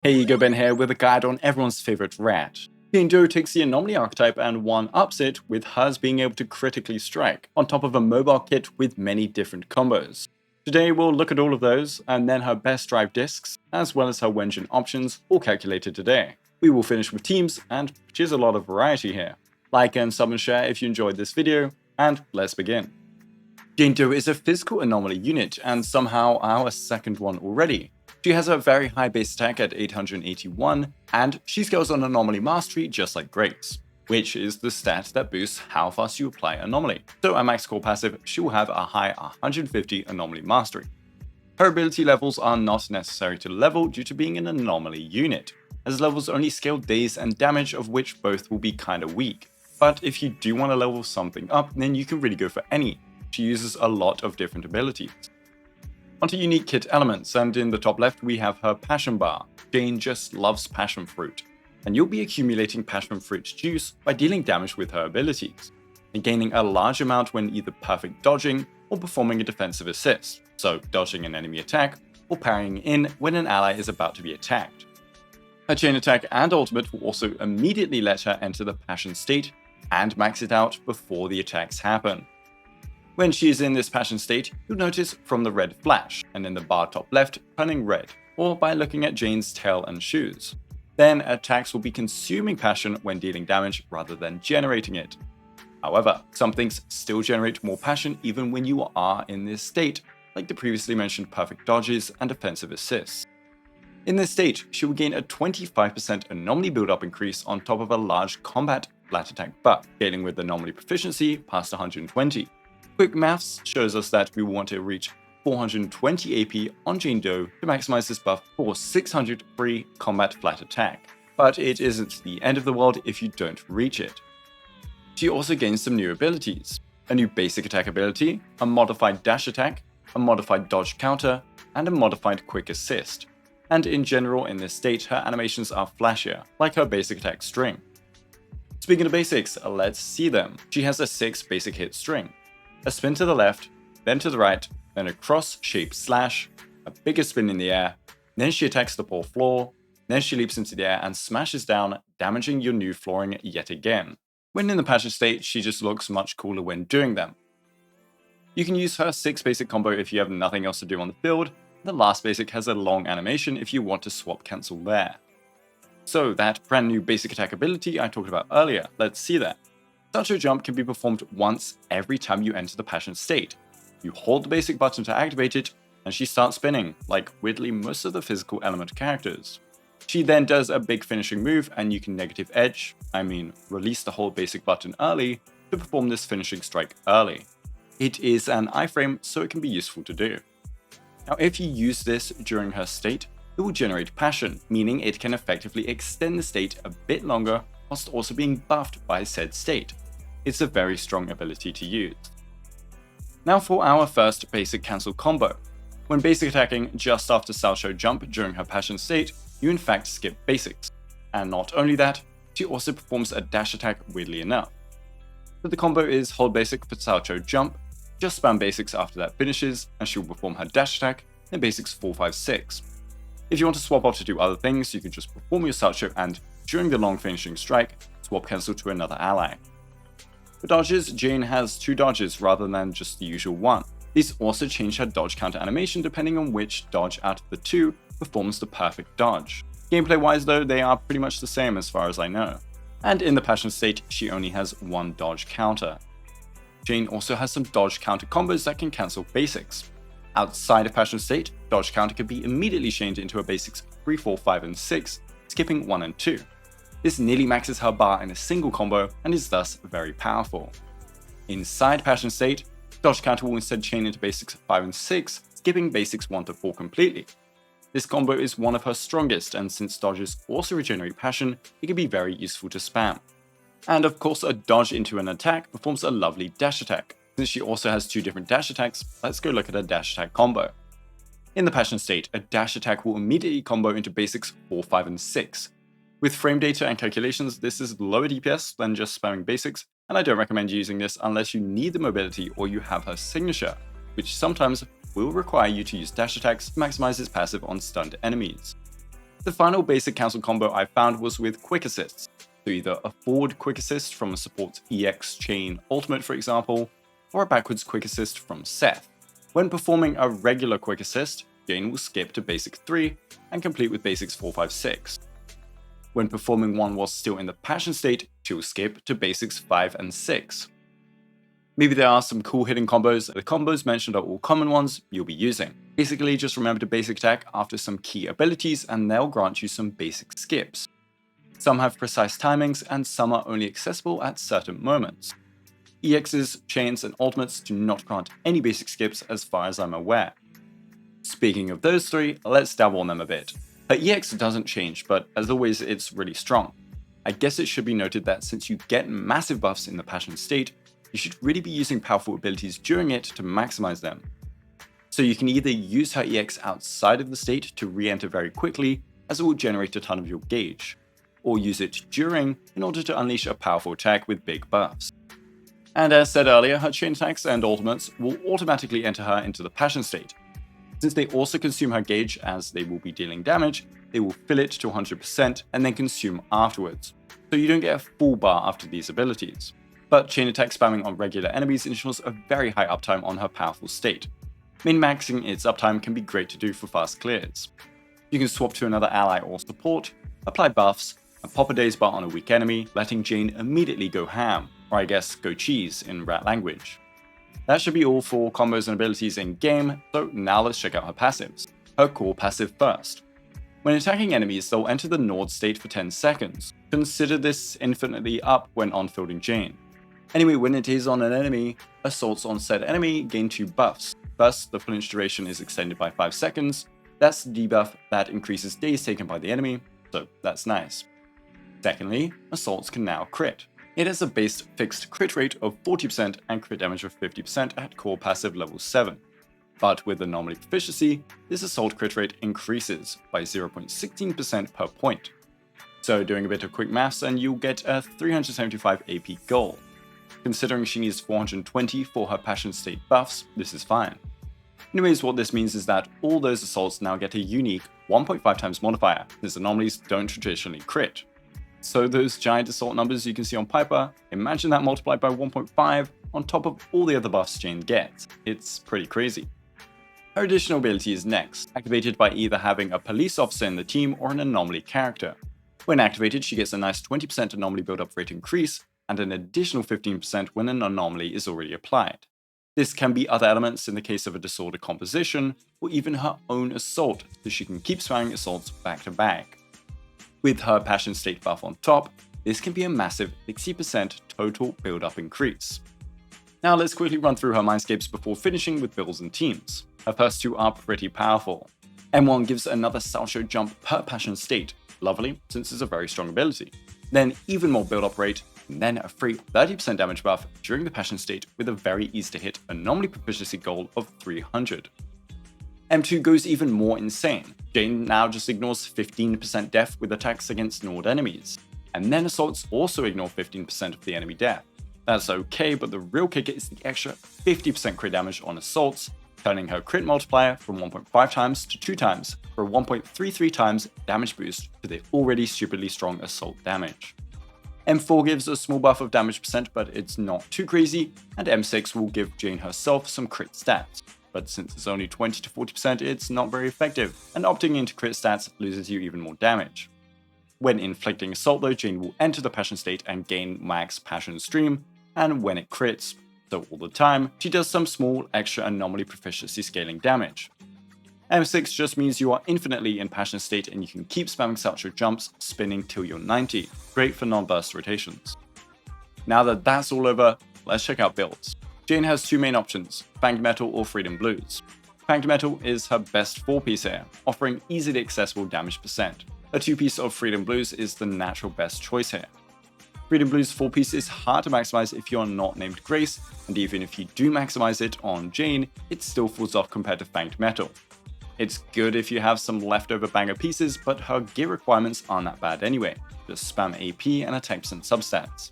Hey Ego Ben here with a guide on everyone's favorite rat. Jane Doe takes the Anomaly archetype and one-ups it with hers being able to critically strike, on top of a mobile kit with many different combos. Today we'll look at all of those, and then her best drive discs, as well as her Wenjin options, all calculated today. We will finish with teams, and there's a lot of variety here. Like and sub and share if you enjoyed this video, and let's begin. Jane Doe is a physical anomaly unit, and somehow our second one already. She has a very high base attack at 881, and she scales on Anomaly Mastery just like Grace, which is the stat that boosts how fast you apply Anomaly. So at max core passive, she will have a high 150 Anomaly Mastery. Her ability levels are not necessary to level due to being an Anomaly unit, as levels only scale days and damage, of which both will be kinda weak. But if you do want to level something up, then you can really go for any. She uses a lot of different abilities. Onto unique kit elements, and in the top left we have her Passion Bar. Jane just loves Passion Fruit, and you'll be accumulating Passion Fruit juice by dealing damage with her abilities, and gaining a large amount when either perfect dodging or performing a defensive assist, so dodging an enemy attack or parrying in when an ally is about to be attacked. Her chain attack and ultimate will also immediately let her enter the Passion state and max it out before the attacks happen. When she is in this passion state, you'll notice from the red flash, and in the bar top left, turning red, or by looking at Jane's tail and shoes. Then attacks will be consuming passion when dealing damage rather than generating it. However, some things still generate more passion even when you are in this state, like the previously mentioned perfect dodges and defensive assists. In this state, she will gain a 25% anomaly build-up increase on top of a large combat flat attack buff, scaling with anomaly proficiency past 120. Quick maths shows us that we want to reach 420 AP on Jane Doe to maximize this buff for 600 free combat flat attack, but it isn't the end of the world if you don't reach it. She also gains some new abilities, a new basic attack ability, a modified dash attack, a modified dodge counter, and a modified quick assist. And in general in this state her animations are flashier, like her basic attack string. Speaking of basics, let's see them. She has a 6 basic hit string. A spin to the left, then to the right, then a cross-shaped slash, a bigger spin in the air, then she attacks the poor floor, then she leaps into the air and smashes down, damaging your new flooring yet again. When in the passion state, she just looks much cooler when doing them. You can use her 6 basic combo if you have nothing else to do on the field. The last basic has a long animation if you want to swap cancel there. So that brand new basic attack ability I talked about earlier, let's see that. Such a jump can be performed once every time you enter the passion state. You hold the basic button to activate it, and she starts spinning, like weirdly most of the physical element characters. She then does a big finishing move, and you can negative edge, release the whole basic button early, to perform this finishing strike early. It is an iframe, so it can be useful to do. Now if you use this during her state, it will generate passion, meaning it can effectively extend the state a bit longer whilst also being buffed by said state. It's a very strong ability to use. Now for our first basic cancel combo. When basic attacking just after Salcho jump during her passion state, you in fact skip basics. And not only that, she also performs a dash attack weirdly enough. So the combo is hold basic for Salcho jump, just spam basics after that finishes, and she will perform her dash attack, then basics 4, 5, 6. If you want to swap out to do other things, you can just perform your Salcho and, during the long finishing strike, swap cancel to another ally. For dodges, Jane has 2 dodges rather than just the usual one. These also change her dodge counter animation depending on which dodge out of the 2 performs the perfect dodge. Gameplay wise though, they are pretty much the same as far as I know. And in the passion state, she only has 1 dodge counter. Jane also has some dodge counter combos that can cancel basics. Outside of passion state, dodge counter can be immediately changed into a basics 3, 4, 5, and 6, skipping 1 and 2. This nearly maxes her bar in a single combo and is thus very powerful. Inside passion state, dodge counter will instead chain into basics 5 and 6, skipping basics 1 to 4 completely. This combo is one of her strongest, and since dodges also regenerate passion, it can be very useful to spam. And of course a dodge into an attack performs a lovely dash attack. Since she also has 2 different dash attacks, let's go look at a dash attack combo. In the passion state, a dash attack will immediately combo into basics 4, 5, and 6. With frame data and calculations, this is lower DPS than just spamming basics, and I don't recommend using this unless you need the mobility or you have her signature, which sometimes will require you to use dash attacks to maximize its passive on stunned enemies. The final basic cancel combo I found was with quick assists, so either a forward quick assist from a support's EX chain ultimate for example, or a backwards quick assist from Seth. When performing a regular quick assist, Jane will skip to basic 3 and complete with basics 4, 5, 6. When performing one while still in the passion state, she will skip to basics 5 and 6. Maybe there are some cool hidden combos. The combos mentioned are all common ones you'll be using. Basically, just remember to basic attack after some key abilities and they'll grant you some basic skips. Some have precise timings and some are only accessible at certain moments. EXs, chains, and ultimates do not grant any basic skips as far as I'm aware. Speaking of those three, let's dabble on them a bit. Her EX doesn't change, but as always it's really strong. I guess it should be noted that since you get massive buffs in the passion state, you should really be using powerful abilities during it to maximize them. So you can either use her EX outside of the state to re-enter very quickly, as it will generate a ton of your gauge, or use it during in order to unleash a powerful attack with big buffs. And as said earlier, her chain attacks and ultimates will automatically enter her into the passion state. Since they also consume her gauge as they will be dealing damage, they will fill it to 100% and then consume afterwards, so you don't get a full bar after these abilities. But chain attack spamming on regular enemies ensures a very high uptime on her powerful state. Min-maxing its uptime can be great to do for fast clears. You can swap to another ally or support, apply buffs, and pop a Daze Bar on a weak enemy, letting Jane immediately go ham, or I guess go cheese in rat language. That should be all for combos and abilities in game, so now let's check out her passives. Her core passive first. When attacking enemies, they'll enter the Nord state for 10 seconds. Consider this infinitely up when on-fielding Jane. Anyway, when it is on an enemy, assaults on said enemy gain 2 buffs. First, the flinch duration is extended by 5 seconds. That's the debuff that increases days taken by the enemy, so that's nice. Secondly, assaults can now crit. It has a base fixed crit rate of 40% and crit damage of 50% at core passive level 7. But with anomaly proficiency, this assault crit rate increases by 0.16% per point. So doing a bit of quick maths and you'll get a 375 AP goal. Considering she needs 420 for her passion state buffs, this is fine. Anyways, what this means is that all those assaults now get a unique 1.5 times modifier, as anomalies don't traditionally crit. So those giant assault numbers you can see on Piper, imagine that multiplied by 1.5 on top of all the other buffs Jane gets. It's pretty crazy. Her additional ability is next, activated by either having a police officer in the team or an anomaly character. When activated, she gets a nice 20% anomaly build-up rate increase, and an additional 15% when an anomaly is already applied. This can be other elements in the case of a disorder composition, or even her own assault, so she can keep spamming assaults back to back. With her passion state buff on top, this can be a massive 60% total build-up increase. Now let's quickly run through her mindscapes before finishing with builds and teams. Her first two are pretty powerful. M1 gives another Salcho jump per passion state, lovely since it's a very strong ability. Then even more build-up rate, and then a free 30% damage buff during the passion state with a very easy to hit anomaly proficiency goal of 300. M2 goes even more insane. Jane now just ignores 15% death with attacks against Nord enemies, and then assaults also ignore 15% of the enemy death. That's okay, but the real kicker is the extra 50% crit damage on assaults, turning her crit multiplier from 1.5 times to 2 times for a 1.33 times damage boost to the already stupidly strong assault damage. M4 gives a small buff of damage percent, but it's not too crazy, and M6 will give Jane herself some crit stats. But since it's only 20 to 40%, it's not very effective, and opting into crit stats loses you even more damage. When inflicting assault though, Jane will enter the passion state and gain max passion stream, and when it crits, so all the time, she does some small extra anomaly proficiency scaling damage. M6 just means you are infinitely in passion state and you can keep spamming Salcho jumps, spinning till you're 90, great for non-burst rotations. Now that that's all over, let's check out builds. Jane has two main options, Fanged Metal or Freedom Blues. Fanged Metal is her best 4-piece here, offering easily accessible damage percent. A 2-piece of Freedom Blues is the natural best choice here. Freedom Blues 4-piece is hard to maximize if you're not named Grace, and even if you do maximize it on Jane, it still falls off compared to Fanged Metal. It's good if you have some leftover banger pieces, but her gear requirements aren't that bad anyway, just spam AP and attack percent substats.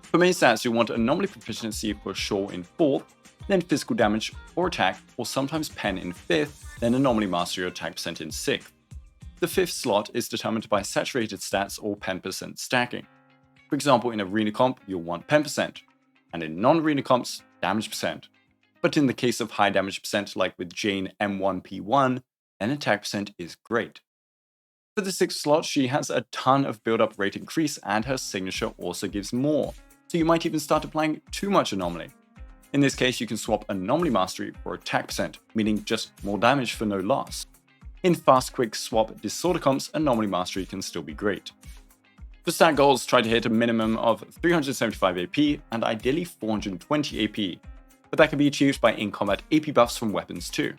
For main stats, you want anomaly proficiency for sure in 4th, then physical damage or attack, or sometimes pen in 5th, then anomaly mastery or attack percent in 6th. The fifth slot is determined by saturated stats or pen percent stacking. For example, in arena comp, you'll want pen percent, and in non-arena comps, damage percent. But in the case of high damage percent like with Jane M1P1, then attack percent is great. For the sixth slot, she has a ton of build-up rate increase and her signature also gives more, so you might even start applying too much anomaly. In this case, you can swap Anomaly Mastery for attack percent, meaning just more damage for no loss. In fast quick swap disorder comps, Anomaly Mastery can still be great. For stat goals, try to hit a minimum of 375 AP and ideally 420 AP, but that can be achieved by in-combat AP buffs from weapons too.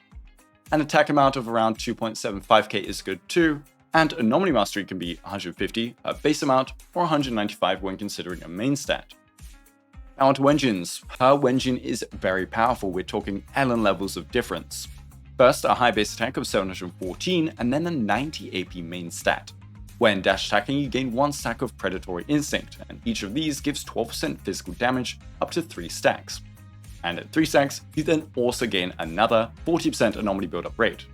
An attack amount of around 2.75k is good too, and Anomaly Mastery can be 150, a base amount, or 195 when considering a main stat. Now onto Wenjin's. Her Wenjin is very powerful, we're talking Ellen levels of difference. First, a high base attack of 714, and then a 90 AP main stat. When dash attacking, you gain 1 stack of Predatory Instinct, and each of these gives 12% physical damage up to 3 stacks. And at 3 stacks, you then also gain another 40% anomaly build-up rate.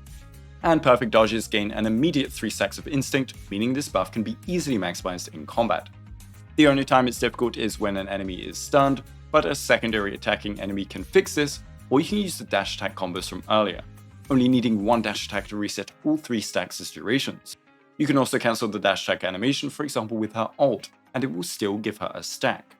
And perfect dodges gain an immediate 3 stacks of instinct, meaning this buff can be easily maximized in combat. The only time it's difficult is when an enemy is stunned, but a secondary attacking enemy can fix this, or you can use the dash attack combos from earlier, only needing 1 dash attack to reset all 3 stacks as durations. You can also cancel the dash attack animation, for example with her ult, and it will still give her a stack.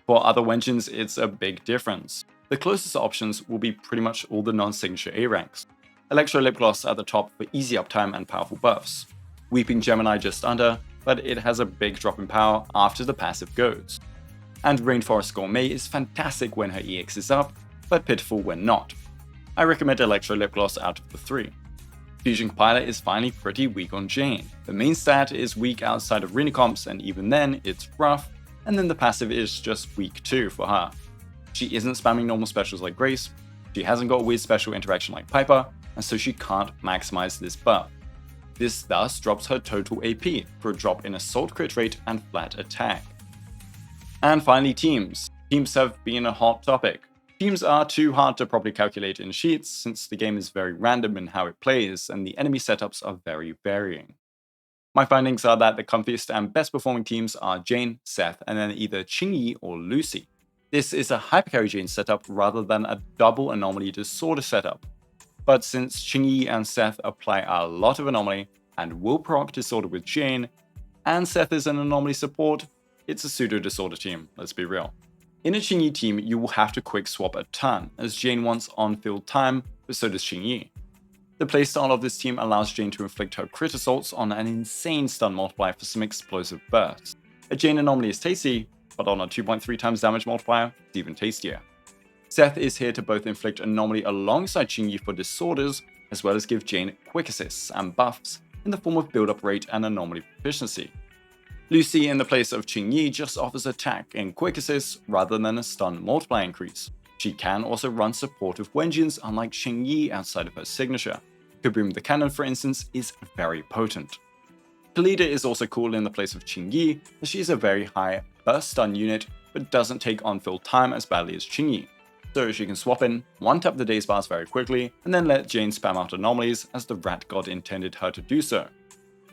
For other Wenjins, it's a big difference. The closest options will be pretty much all the non-signature A ranks. Electro Lip Gloss at the top for easy uptime and powerful buffs. Weeping Gemini just under, but it has a big drop in power after the passive goes. And Rainforest Gourmet is fantastic when her EX is up, but pitiful when not. I recommend Electro Lip Gloss out of the 3. Fusion Compiler is finally pretty weak on Jane. The main stat is weak outside of arena comps, and even then it's rough, and then the passive is just weak too for her. She isn't spamming normal specials like Grace, she hasn't got a weird special interaction like Piper, and so she can't maximize this buff. This thus drops her total AP for a drop in assault crit rate and flat attack. And finally teams. Teams have been a hot topic. Teams are too hard to properly calculate in sheets since the game is very random in how it plays and the enemy setups are very varying. My findings are that the comfiest and best performing teams are Jane, Seth, and then either Qingyi or Lucy. This is a hypercarry Jane setup rather than a double anomaly disorder setup. But since Qingyi and Seth apply a lot of anomaly and will proc disorder with Jane, and Seth is an anomaly support, it's a pseudo disorder team, let's be real. In a Qingyi team, you will have to quick swap a ton, as Jane wants on-field time, but so does Qingyi. The playstyle of this team allows Jane to inflict her crit assaults on an insane stun multiplier for some explosive bursts. A Jane anomaly is tasty, but on a 2.3 times damage multiplier, it's even tastier. Seth is here to both inflict anomaly alongside Qingyi for disorders, as well as give Jane quick assists and buffs in the form of build-up rate and anomaly proficiency. Lucy in the place of Qingyi just offers attack and quick assists rather than a stun multiplier increase. She can also run supportive Wenjins unlike Qingyi outside of her signature. Kaboom the Cannon, for instance, is very potent. Kalida is also cool in the place of Qingyi, as she is a very high burst stun unit but doesn't take on-field time as badly as Qingyi. So she can swap in, one-tap the Daze Bars very quickly, and then let Jane spam out anomalies as the Rat God intended her to do so.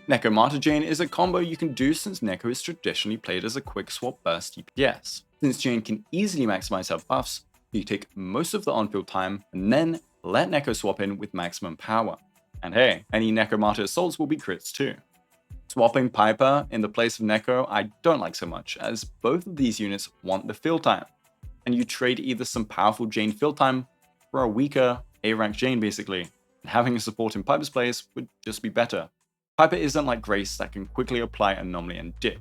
Neko Martyr Jane is a combo you can do since Neko is traditionally played as a quick swap burst DPS. Since Jane can easily maximize her buffs, you take most of the on-field time and then let Neko swap in with maximum power. And hey, any Neko Martyr assaults will be crits too. Swapping Piper in the place of Neko I don't like so much, as both of these units want the fill time. And you trade either some powerful Jane fill time for a weaker A-rank Jane basically, and having a support in Piper's place would just be better. Piper isn't like Grace that can quickly apply anomaly and dip.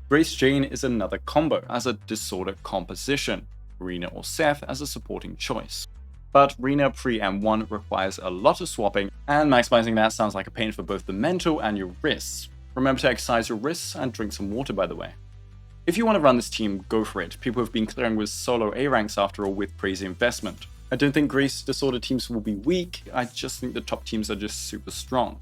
Grace Jane is another combo as a disorder composition, Rena or Seth as a supporting choice. But Rena pre-M1 requires a lot of swapping, and maximizing that sounds like a pain for both the mental and your wrists. Remember to exercise your wrists and drink some water by the way. If you want to run this team, go for it. People have been clearing with solo A ranks after all with crazy investment. I don't think Grace disorder teams will be weak, I just think the top teams are just super strong.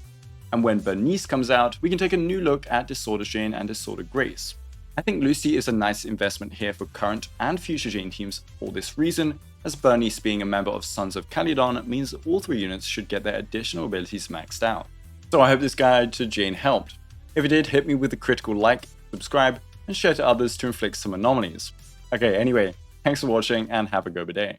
And when Bernice comes out, we can take a new look at Disorder Jane and Disorder Grace. I think Lucy is a nice investment here for current and future Jane teams for this reason, as Bernice being a member of Sons of Calydon means all 3 units should get their additional abilities maxed out. So I hope this guide to Jayne helped. If it did, hit me with a critical like, subscribe, and share to others to inflict some anomalies. Okay, anyway, thanks for watching and have a good day.